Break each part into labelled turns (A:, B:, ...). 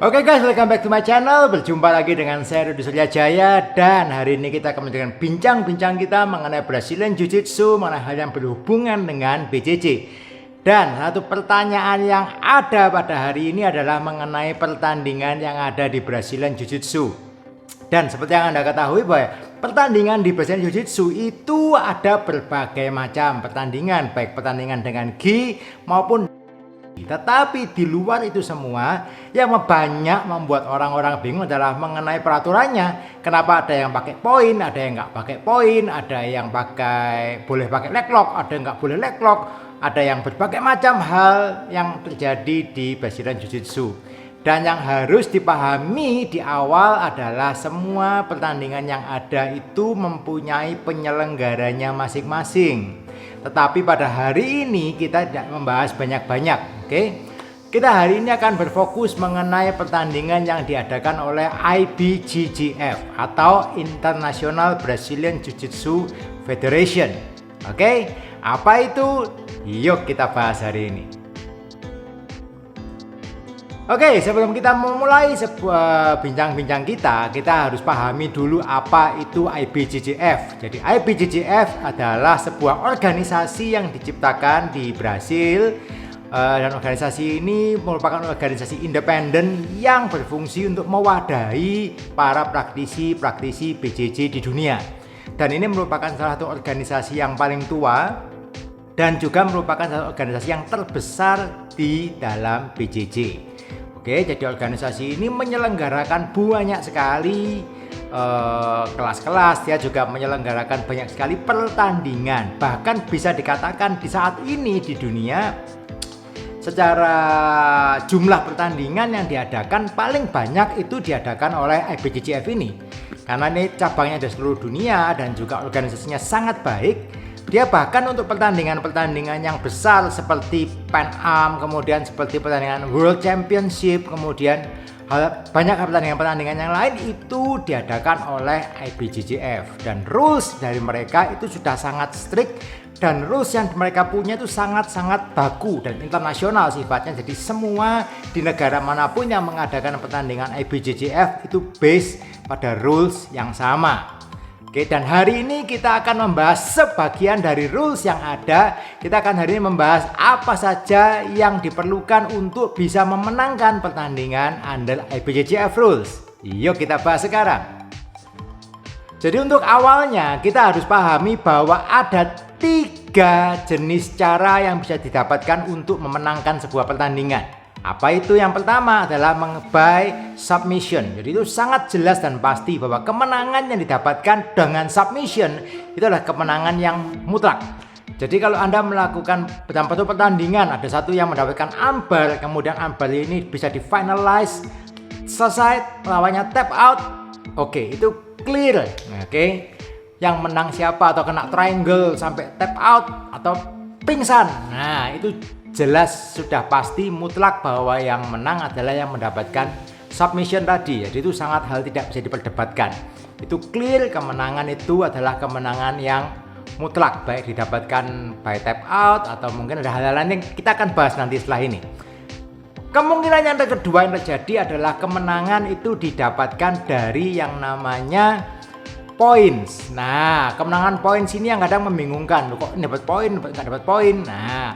A: Oke guys, welcome back to my channel. Berjumpa lagi dengan saya Rudy Suryajaya. Dan hari ini kita akan menjalankan bincang-bincang kita mengenai Brazilian Jiu-Jitsu, mengenai hal yang berhubungan dengan BJJ. Dan satu pertanyaan yang ada pada hari ini adalah mengenai pertandingan yang ada di Brazilian Jiu-Jitsu. Dan seperti yang Anda ketahui bahwa pertandingan di Brazilian Jiu-Jitsu itu ada berbagai macam pertandingan, baik pertandingan dengan gi maupun. Tetapi di luar itu semua yang banyak membuat orang-orang bingung adalah mengenai peraturannya. Kenapa ada yang pakai poin, ada yang nggak pakai poin, ada yang boleh pakai leg lock, ada yang nggak boleh leg lock, ada yang berbagai macam hal yang terjadi di Brazilian Jiu-Jitsu. Dan yang harus dipahami di awal adalah semua pertandingan yang ada itu mempunyai penyelenggaranya masing-masing. Tetapi pada hari ini kita tidak membahas banyak-banyak, oke? Kita hari ini akan berfokus mengenai pertandingan yang diadakan oleh IBJJF atau International Brazilian Jiu-Jitsu Federation. Oke? Apa itu? Yuk kita bahas hari ini. Oke, sebelum kita memulai sebuah bincang-bincang kita harus pahami dulu apa itu IBJJF. Jadi IBJJF adalah sebuah organisasi yang diciptakan di Brasil, dan organisasi ini merupakan organisasi independen yang berfungsi untuk mewadahi para praktisi BJJ di dunia. Dan ini merupakan salah satu organisasi yang paling tua dan juga merupakan salah satu organisasi yang terbesar di dalam BJJ. Oke, jadi organisasi ini menyelenggarakan banyak sekali kelas-kelas. Dia juga menyelenggarakan banyak sekali pertandingan. Bahkan bisa dikatakan di saat ini di dunia secara jumlah pertandingan yang diadakan paling banyak itu diadakan oleh IBJJF ini. Karena ini cabangnya di seluruh dunia dan juga organisasinya sangat baik. Dia bahkan untuk pertandingan-pertandingan yang besar seperti Pan Am, kemudian seperti pertandingan World Championship, kemudian banyak pertandingan-pertandingan yang lain itu diadakan oleh IBJJF. Dan rules dari mereka itu sudah sangat strict dan rules yang mereka punya itu sangat-sangat baku dan internasional sifatnya. Jadi semua di negara manapun yang mengadakan pertandingan IBJJF itu based pada rules yang sama. Oke, dan hari ini kita akan membahas sebagian dari rules yang ada. Kita akan hari ini membahas apa saja yang diperlukan untuk bisa memenangkan pertandingan under IBJJF rules. Yuk kita bahas sekarang. Jadi untuk awalnya kita harus pahami bahwa ada 3 jenis cara yang bisa didapatkan untuk memenangkan sebuah pertandingan. Apa itu? Yang pertama adalah by submission. Jadi itu sangat jelas dan pasti bahwa kemenangan yang didapatkan dengan submission itu adalah kemenangan yang mutlak. Jadi kalau Anda melakukan dalam satu pertandingan ada satu yang mendapatkan armbar, kemudian armbar ini bisa di finalize, selesai, lawannya tap out. Oke, itu clear. Oke. Yang menang siapa atau kena triangle sampai tap out atau pingsan. Nah, itu jelas sudah pasti mutlak bahwa yang menang adalah yang mendapatkan submission tadi. Jadi itu sangat hal tidak bisa diperdebatkan. Itu clear, kemenangan itu adalah kemenangan yang mutlak, baik didapatkan by tap out atau mungkin ada hal lain yang kita akan bahas nanti setelah ini. Kemungkinan yang kedua yang terjadi adalah kemenangan itu didapatkan dari yang namanya points. Nah, kemenangan points ini yang kadang membingungkan. Loh, kok dapat poin, nggak dapat poin? Nah,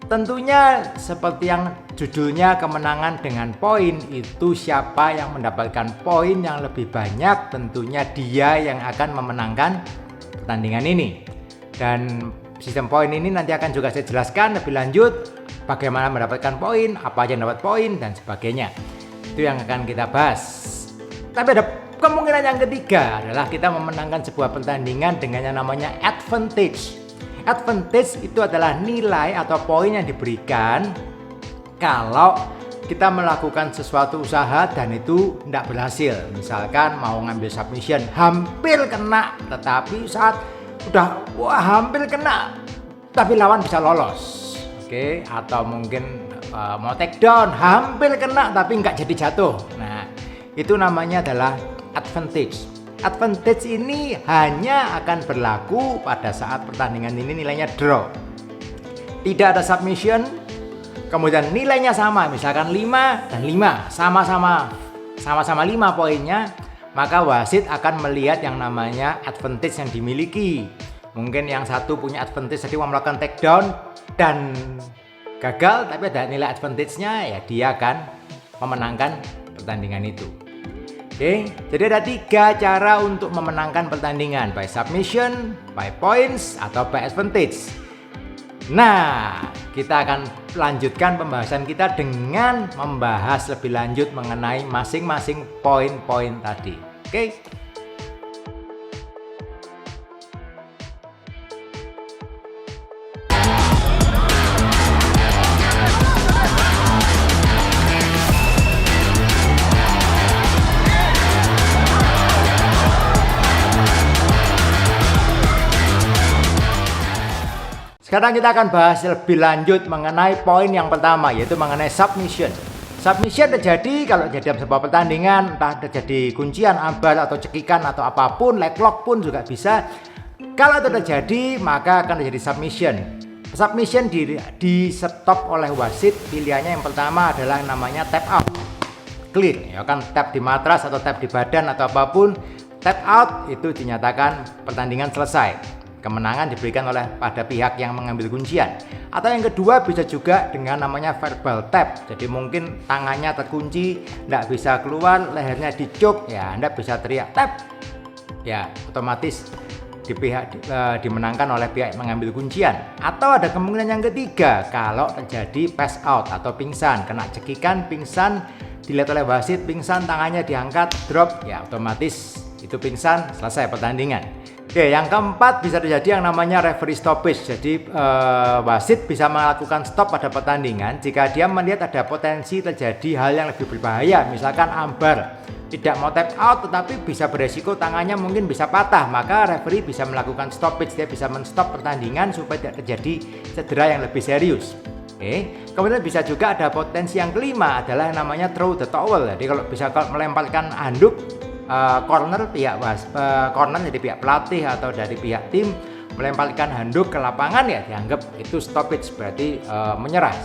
A: tentunya seperti yang judulnya kemenangan dengan poin itu siapa yang mendapatkan poin yang lebih banyak, tentunya dia yang akan memenangkan pertandingan ini. Dan sistem poin ini nanti akan juga saya jelaskan lebih lanjut bagaimana mendapatkan poin, apa aja yang dapat poin dan sebagainya. Itu yang akan kita bahas. Tapi ada kemungkinan yang ketiga adalah kita memenangkan sebuah pertandingan dengan yang namanya advantage. Advantage itu adalah nilai atau poin yang diberikan kalau kita melakukan sesuatu usaha dan itu tidak berhasil. Misalkan mau ngambil submission hampir kena, tetapi saat udah hampir kena tapi lawan bisa lolos. Oke, atau mungkin mau take down hampir kena tapi nggak jadi jatuh. Nah, itu namanya adalah advantage. Advantage ini hanya akan berlaku pada saat pertandingan ini nilainya draw. Tidak ada submission, kemudian nilainya sama, misalkan 5 dan 5, sama-sama 5 poinnya, maka wasit akan melihat yang namanya advantage yang dimiliki. Mungkin yang satu punya advantage tadi mau melakukan takedown dan gagal, tapi ada nilai advantage-nya, ya dia akan memenangkan pertandingan itu. Oke, jadi ada 3 cara untuk memenangkan pertandingan, by submission, by points, atau by advantage. Nah, kita akan lanjutkan pembahasan kita dengan membahas lebih lanjut mengenai masing-masing poin-poin tadi. Oke. Sekarang kita akan bahas lebih lanjut mengenai poin yang pertama, yaitu mengenai submission. Submission terjadi kalau dalam sebuah pertandingan, entah terjadi kuncian, ambar, atau cekikan, atau apapun, leg lock pun juga bisa. Kalau itu terjadi, maka akan terjadi submission. Submission di stop oleh wasit. Pilihannya yang pertama adalah namanya tap out, clear, ya kan, tap di matras atau tap di badan atau apapun. Tap out itu dinyatakan pertandingan selesai. Kemenangan diberikan oleh pada pihak yang mengambil kuncian. Atau yang kedua bisa juga dengan namanya verbal tap. Jadi mungkin tangannya terkunci, tidak bisa keluar, lehernya dicuk, ya Anda bisa teriak tap, ya otomatis dimenangkan oleh pihak yang mengambil kuncian. Atau ada kemungkinan yang ketiga, kalau terjadi pass out atau pingsan, kena cekikan, pingsan, dilihat oleh wasit, pingsan, tangannya diangkat, drop, ya otomatis itu pingsan, selesai pertandingan. Oke, yang keempat bisa terjadi yang namanya referee stoppage. Jadi wasit bisa melakukan stop pada pertandingan jika dia melihat ada potensi terjadi hal yang lebih berbahaya. Misalkan ambar, tidak mau tap out tetapi bisa beresiko tangannya mungkin bisa patah, maka referee bisa melakukan stoppage. Dia bisa menstop pertandingan supaya tidak terjadi cedera yang lebih serius. Oke, kemudian bisa juga ada potensi yang kelima adalah yang namanya throw the towel. Jadi kalau melemparkan handuk, corner pihak corner dari pihak pelatih atau dari pihak tim melemparkan handuk ke lapangan, ya dianggap itu stoppage, berarti menyerah.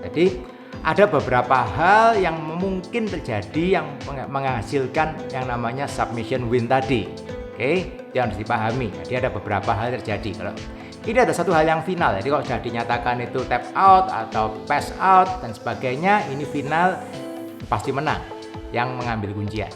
A: Jadi ada beberapa hal yang mungkin terjadi yang menghasilkan yang namanya submission win tadi. Oke, itu harus dipahami. Jadi ada beberapa hal terjadi. Kalau ini ada satu hal yang final. Jadi kalau sudah dinyatakan itu tap out atau pass out dan sebagainya, ini final, pasti menang yang mengambil kuncian.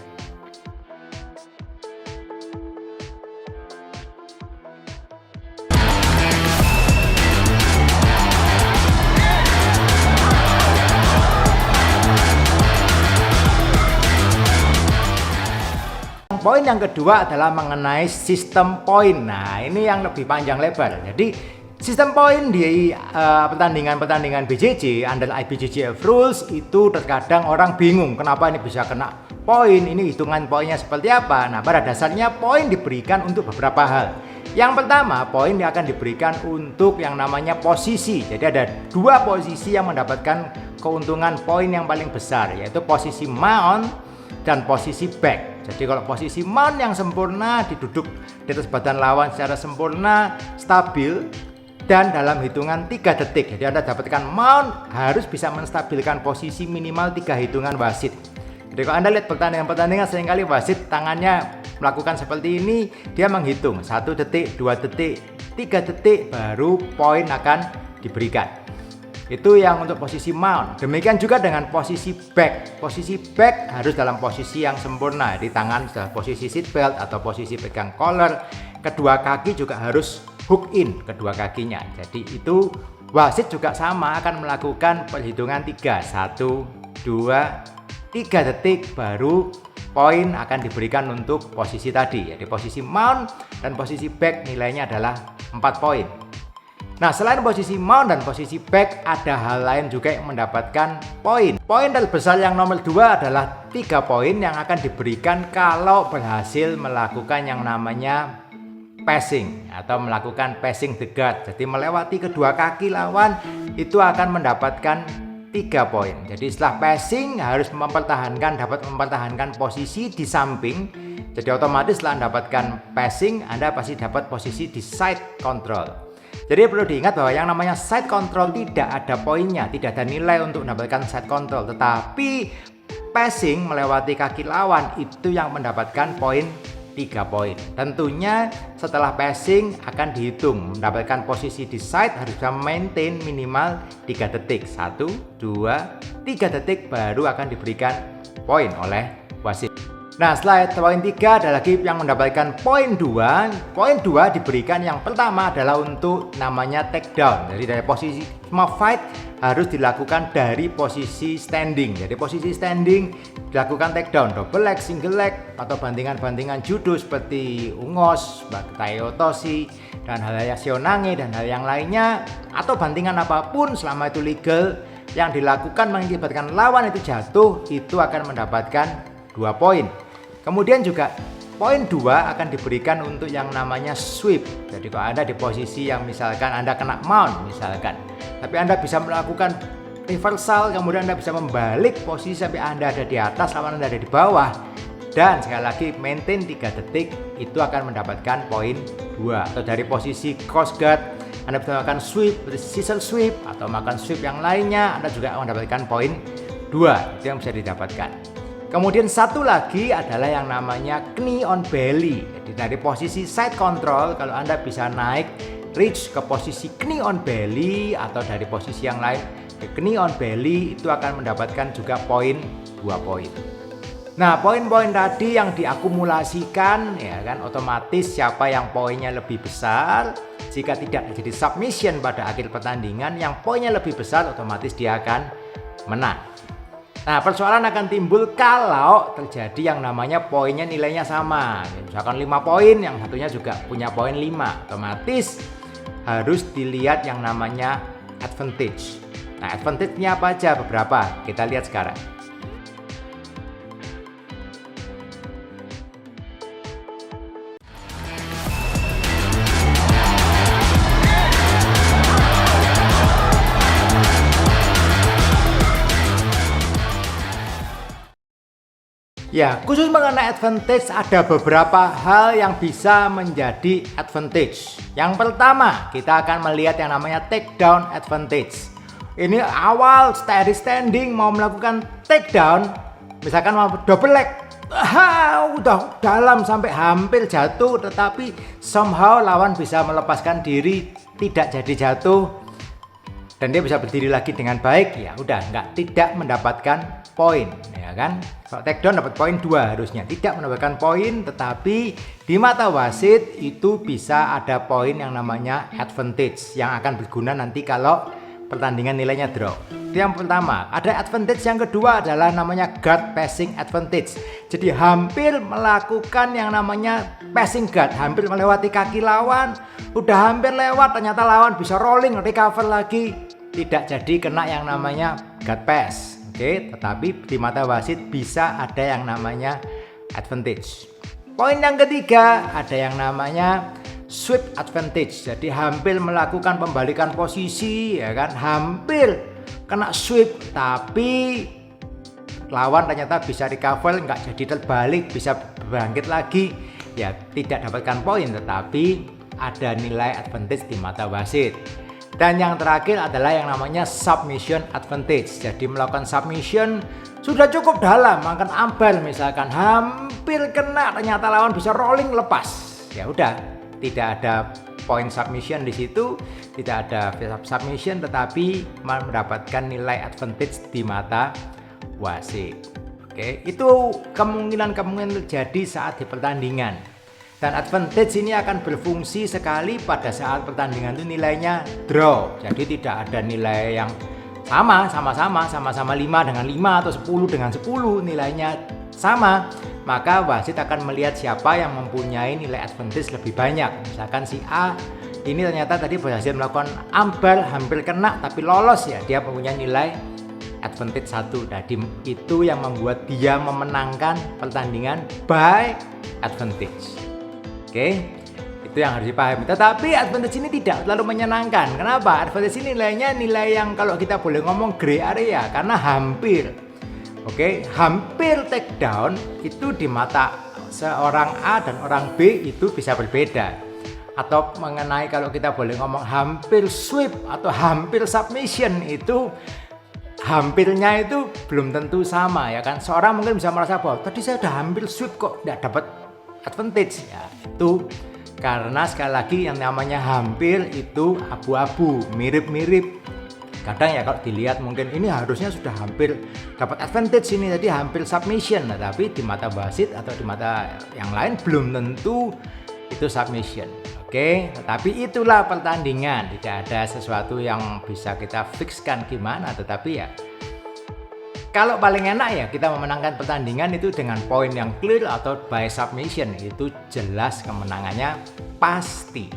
A: Poin yang kedua adalah mengenai sistem poin. Nah, ini yang lebih panjang lebar. Jadi sistem poin di pertandingan-pertandingan BJJ under IBJJF rules itu terkadang orang bingung kenapa ini bisa kena poin, ini hitungan poinnya seperti apa. Nah, pada dasarnya poin diberikan untuk beberapa hal. Yang pertama, poin akan diberikan untuk yang namanya posisi. Jadi ada 2 posisi yang mendapatkan keuntungan poin yang paling besar, yaitu posisi mount dan posisi back. Jadi kalau posisi mount yang sempurna, diduduk di atas badan lawan secara sempurna, stabil, dan dalam hitungan 3 detik. Jadi Anda dapatkan mount harus bisa menstabilkan posisi minimal 3 hitungan wasit. Jadi kalau Anda lihat pertandingan seringkali wasit tangannya melakukan seperti ini, dia menghitung 1 detik, 2 detik, 3 detik, baru poin akan diberikan. Itu yang untuk posisi mount. Demikian juga dengan posisi back. Posisi back harus dalam posisi yang sempurna. Di tangan sudah posisi seat belt atau posisi pegang collar. Kedua kaki juga harus hook in kedua kakinya. Jadi itu wasit juga sama akan melakukan perhitungan 3. 1, 2, 3 detik baru poin akan diberikan untuk posisi tadi. Jadi posisi mount dan posisi back nilainya adalah 4 poin. Nah, selain posisi mount dan posisi back, ada hal lain juga yang mendapatkan poin. Poin terbesar yang nomor 2 adalah 3 poin yang akan diberikan kalau berhasil melakukan yang namanya passing atau melakukan passing the guard. Jadi melewati kedua kaki lawan itu akan mendapatkan 3 poin. Jadi setelah passing harus dapat mempertahankan posisi di samping. Jadi otomatis setelah mendapatkan passing, Anda pasti dapat posisi di side control. Jadi perlu diingat bahwa yang namanya side control tidak ada poinnya, tidak ada nilai untuk mendapatkan side control, tetapi passing melewati kaki lawan itu yang mendapatkan poin 3 poin. Tentunya setelah passing akan dihitung, mendapatkan posisi di side harus bisa maintain minimal 3 detik. 1, 2, 3 detik baru akan diberikan poin oleh wasit. Nah, setelah poin 3 ada lagi yang mendapatkan poin 2. Poin 2 diberikan yang pertama adalah untuk namanya take down. Jadi dari posisi semua fight harus dilakukan dari posisi standing. Jadi posisi standing dilakukan take down, double leg, single leg, atau bandingan-bandingan judo seperti Ungos, Taio Toshi, dan hal-hal Shionage dan hal yang lainnya, atau bandingan apapun selama itu legal yang dilakukan mengakibatkan lawan itu jatuh, itu akan mendapatkan 2 poin. Kemudian juga poin 2 akan diberikan untuk yang namanya sweep. Jadi kalau Anda di posisi yang misalkan Anda kena mount misalkan, tapi Anda bisa melakukan reversal, kemudian Anda bisa membalik posisi sampai Anda ada di atas, lawan Anda ada di bawah, dan sekali lagi maintain 3 detik, itu akan mendapatkan poin 2. Atau dari posisi cross guard Anda bisa melakukan sweep, scissor sweep, atau melakukan sweep yang lainnya, Anda juga akan mendapatkan poin 2. Itu yang bisa didapatkan. Kemudian satu lagi adalah yang namanya knee on belly. Jadi dari posisi side control, kalau Anda bisa naik reach ke posisi knee on belly, atau dari posisi yang lain ke knee on belly, itu akan mendapatkan juga poin 2 poin. Nah, poin-poin tadi yang diakumulasikan ya kan, otomatis siapa yang poinnya lebih besar, jika tidak jadi submission pada akhir pertandingan, yang poinnya lebih besar otomatis dia akan menang. Nah, persoalan akan timbul kalau terjadi yang namanya poinnya nilainya sama. Misalkan 5 poin, yang satunya juga punya poin 5. Otomatis harus dilihat yang namanya advantage. Nah, advantage-nya apa aja? Beberapa. Kita lihat sekarang. Ya, khusus mengenai advantage ada beberapa hal yang bisa menjadi advantage. Yang pertama, kita akan melihat yang namanya takedown advantage. Ini awal dari standing mau melakukan takedown, misalkan mau double leg, udah dalam sampai hampir jatuh, tetapi somehow lawan bisa melepaskan diri, tidak jadi jatuh, dan dia bisa berdiri lagi dengan baik. Ya udah, tidak mendapatkan poin, ya kan? Kalau takedown dapat poin 2 harusnya, tidak mendapatkan poin, tetapi di mata wasit itu bisa ada poin yang namanya advantage yang akan berguna nanti kalau pertandingan nilainya draw. Itu yang pertama. Ada advantage yang kedua adalah namanya guard passing advantage. Jadi hampir melakukan yang namanya passing guard, hampir melewati kaki lawan, udah hampir lewat, ternyata lawan bisa rolling, recover lagi, tidak jadi kena yang namanya guard pass. Oke, tetapi di mata wasit bisa ada yang namanya advantage. Poin yang ketiga ada yang namanya sweep advantage. Jadi hampir melakukan pembalikan posisi, ya kan, hampir kena sweep, tapi lawan ternyata bisa recover, nggak jadi terbalik, bisa bangkit lagi. Ya tidak dapatkan poin, tetapi ada nilai advantage di mata wasit. Dan yang terakhir adalah yang namanya submission advantage. Jadi melakukan submission sudah cukup dalam, makan ambal misalkan, hampir kena, ternyata lawan bisa rolling lepas. Ya udah, tidak ada poin submission di situ, tidak ada submission, tetapi mendapatkan nilai advantage di mata wasit. Oke, itu kemungkinan terjadi saat di pertandingan. Dan advantage ini akan berfungsi sekali pada saat pertandingan itu nilainya draw. Jadi tidak ada nilai yang sama-sama 5 dengan 5 atau 10 dengan 10 nilainya sama. Maka wasit akan melihat siapa yang mempunyai nilai advantage lebih banyak. Misalkan si A ini ternyata tadi berhasil melakukan ambal, hampir kena tapi lolos, ya dia mempunyai nilai advantage 1. Jadi itu yang membuat dia memenangkan pertandingan by advantage. Oke, itu yang harus dipahami. Tetapi advantage ini tidak terlalu menyenangkan. Kenapa? Advantage ini nilainya nilai yang kalau kita boleh ngomong gray area, karena hampir. Oke, hampir takedown itu di mata seorang A dan orang B itu bisa berbeda. atau mengenai kalau kita boleh ngomong hampir sweep atau hampir submission itu hampirnya itu belum tentu sama ya kan. Seorang mungkin bisa merasa bahwa tadi saya udah hampir sweep kok tidak dapat advantage ya. Itu karena sekali lagi yang namanya hampir itu abu-abu, mirip-mirip. Kadang ya kalau dilihat mungkin ini harusnya sudah hampir dapat advantage ini, tadi hampir submission. Nah, tapi di mata wasit atau di mata yang lain belum tentu itu submission. Oke, tetapi itulah pertandingan, tidak ada sesuatu yang bisa kita fixkan gimana, tetapi ya kalau paling enak ya kita memenangkan pertandingan itu dengan poin yang clear atau by submission, itu jelas kemenangannya pasti.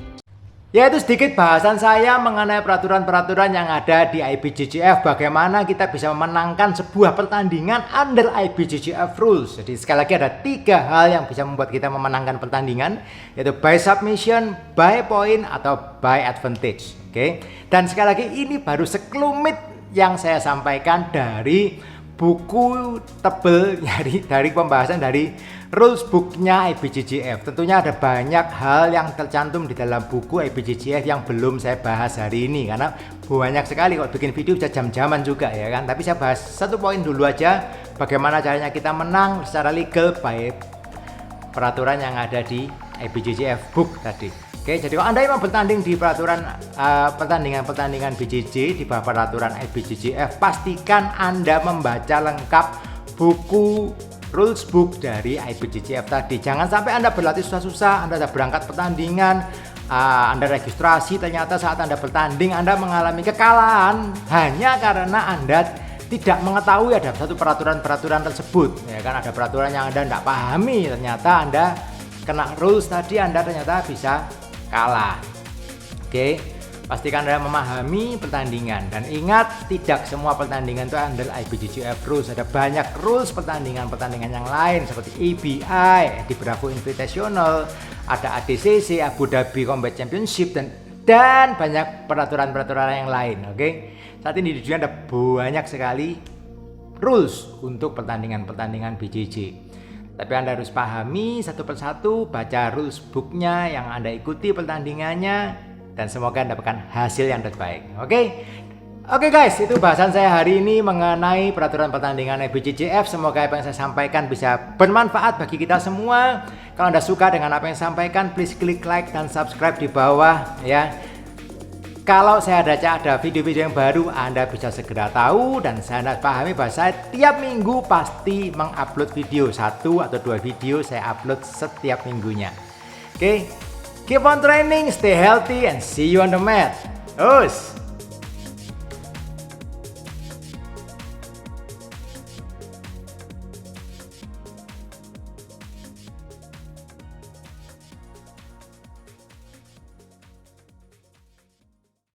A: Ya, itu sedikit bahasan saya mengenai peraturan-peraturan yang ada di IBJJF, bagaimana kita bisa memenangkan sebuah pertandingan under IBJJF rules. Jadi sekali lagi ada 3 hal yang bisa membuat kita memenangkan pertandingan, yaitu by submission, by point, atau by advantage. Oke. Dan sekali lagi ini baru sekelumit yang saya sampaikan dari buku tebel dari pembahasan dari rules booknya IBJJF. Tentunya ada banyak hal yang tercantum di dalam buku IBJJF yang belum saya bahas hari ini, karena banyak sekali, kalau bikin video bisa jam-jaman juga ya kan. Tapi saya bahas satu poin dulu aja, bagaimana caranya kita menang secara legal by peraturan yang ada di IBJJF book tadi. Oke, jadi kalau Anda memang bertanding di peraturan pertandingan BJJ di bawah peraturan IBJJF, pastikan Anda membaca lengkap buku rules book dari IBJJF tadi. Jangan sampai Anda berlatih susah-susah, Anda sudah berangkat pertandingan, Anda registrasi, ternyata saat Anda bertanding Anda mengalami kekalahan hanya karena Anda tidak mengetahui ada satu peraturan-peraturan tersebut. Ya kan, ada peraturan yang Anda tidak pahami, ternyata Anda kena rules tadi, Anda ternyata bisa kalah. Oke, pastikan Anda memahami pertandingan, dan ingat tidak semua pertandingan itu under IBJJF rules. Ada banyak rules pertandingan yang lain seperti ABI, di Bravo Invitational, ada ADCC, Abu Dhabi Combat Championship, dan banyak peraturan-peraturan yang lain. Oke, saat ini di dunia ada banyak sekali rules untuk pertandingan-pertandingan BJJ. Tapi Anda harus pahami satu persatu, baca rules booknya yang Anda ikuti pertandingannya, dan semoga Anda dapatkan hasil yang terbaik. Oke guys, itu bahasan saya hari ini mengenai peraturan pertandingan IBJJF. Semoga apa yang saya sampaikan bisa bermanfaat bagi kita semua. Kalau Anda suka dengan apa yang saya sampaikan, please klik like dan subscribe di bawah ya. Kalau saya ada video-video yang baru, Anda bisa segera tahu, dan saya pahami bahwa saya tiap minggu pasti mengupload video, 1 atau 2 video saya upload setiap minggunya. Oke, keep on training, stay healthy, and see you on the mat. Us.